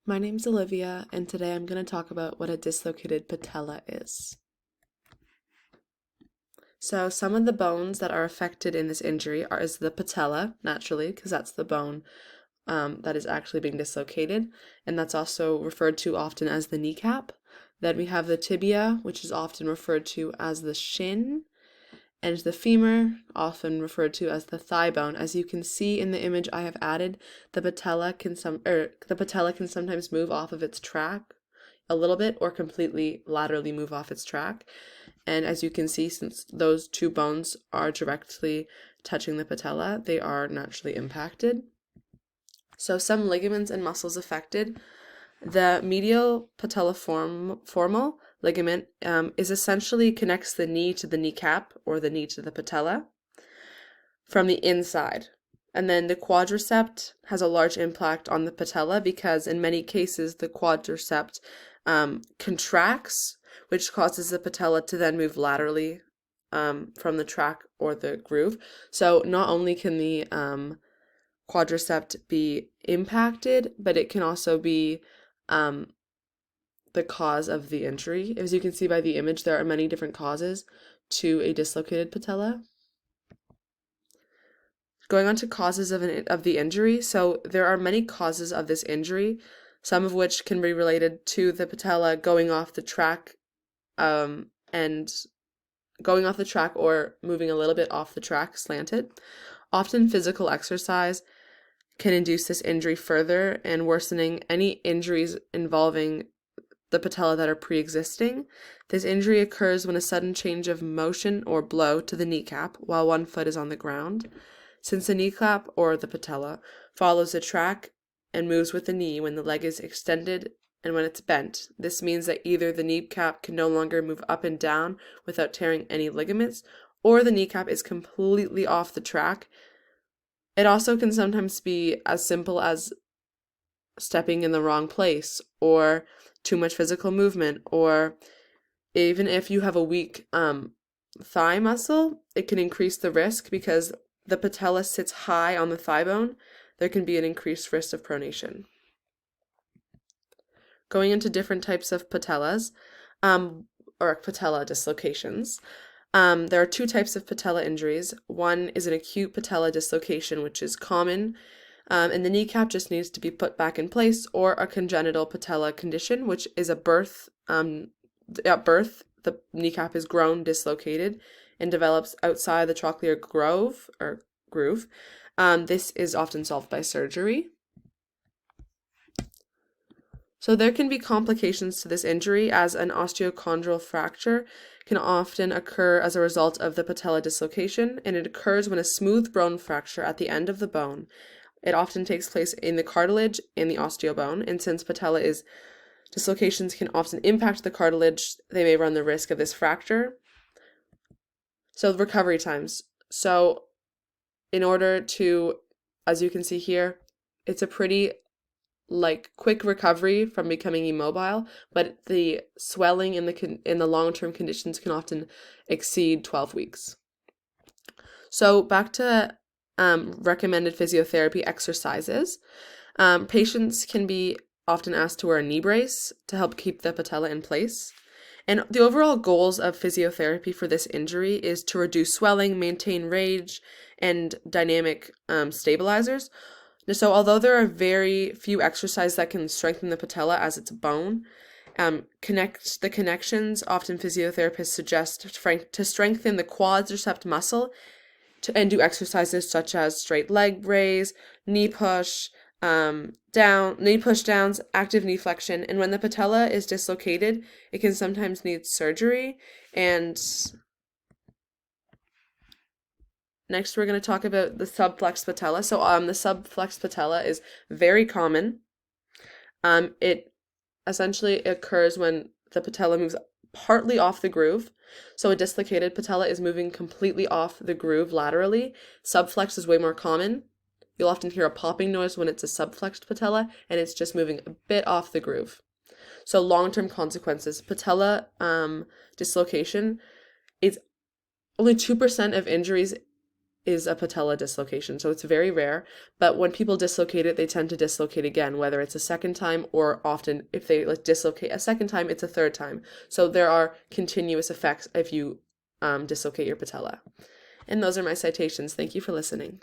My name's Olivia, and today I'm going to talk about what a dislocated patella is. So, some of the bones that are affected in this injury is the patella, naturally, because that's the bone that is actually being dislocated, and that's also referred to often as the kneecap. Then we have the tibia, which is often referred to as the shin, and the femur, often referred to as the thigh bone. As you can see in the image I have added, the patella can sometimes move off of its track a little bit or completely laterally move off its track. And as you can see, since those two bones are directly touching the patella, they are naturally impacted. So some ligaments and muscles affected. The medial patelliformal ligament is essentially connects the knee to the kneecap or the knee to the patella from the inside. And then the quadriceps has a large impact on the patella because in many cases the quadriceps contracts, which causes the patella to then move laterally from the track or the groove. So not only can the quadriceps be impacted, but it can also be the cause of the injury. As you can see by the image, there are many different causes to a dislocated patella. Going on to causes of the injury, so there are many causes of this injury, some of which can be related to the patella going off the track, and going off the track or moving a little bit off the track, slanted. Often physical exercise can induce this injury further and worsening any injuries involving the patella that are pre-existing. This injury occurs when a sudden change of motion or blow to the kneecap while one foot is on the ground. Since the kneecap or the patella follows the track and moves with the knee when the leg is extended and when it's bent, this means that either the kneecap can no longer move up and down without tearing any ligaments, or the kneecap is completely off the track. It also can sometimes be as simple as stepping in the wrong place or too much physical movement, or even if you have a weak thigh muscle, it can increase the risk because the patella sits high on the thigh bone. There can be an increased risk of pronation. Going into different types of patellas, or patella dislocations. There are two types of patella injuries. One is an acute patella dislocation, which is common, and the kneecap just needs to be put back in place, or a congenital patella condition, which is a birth. At birth, the kneecap is grown dislocated and develops outside the trochlear groove. This is often solved by surgery. So there can be complications to this injury, as an osteochondral fracture can often occur as a result of the patella dislocation, and it occurs when a smooth bone fracture at the end of the bone. It often takes place in the cartilage and the osteobone, and since dislocations can often impact the cartilage, they may run the risk of this fracture. So recovery times. So in order to, as you can see here, it's a pretty quick recovery from becoming immobile, but the swelling in the long-term conditions can often exceed 12 weeks. So back to recommended physiotherapy exercises. Patients can be often asked to wear a knee brace to help keep the patella in place. And the overall goals of physiotherapy for this injury is to reduce swelling, maintain range, and dynamic stabilizers. So although there are very few exercises that can strengthen the patella as its bone, connect the connections, often physiotherapists suggest to strengthen the quadriceps muscle and do exercises such as straight leg raise, knee push downs, active knee flexion. And when the patella is dislocated, it can sometimes need surgery. And next, we're going to talk about the subflexed patella. So the subflexed patella is very common. It essentially occurs when the patella moves partly off the groove. So a dislocated patella is moving completely off the groove laterally. Subflex is way more common. You'll often hear a popping noise when it's a subflexed patella, and it's just moving a bit off the groove. So long-term consequences. Patella dislocation is only 2% of injuries is a patella dislocation. So it's very rare, but when people dislocate it, they tend to dislocate again, whether it's a second time or often if they like dislocate a second time, it's a third time. So there are continuous effects if you dislocate your patella. And those are my citations. Thank you for listening.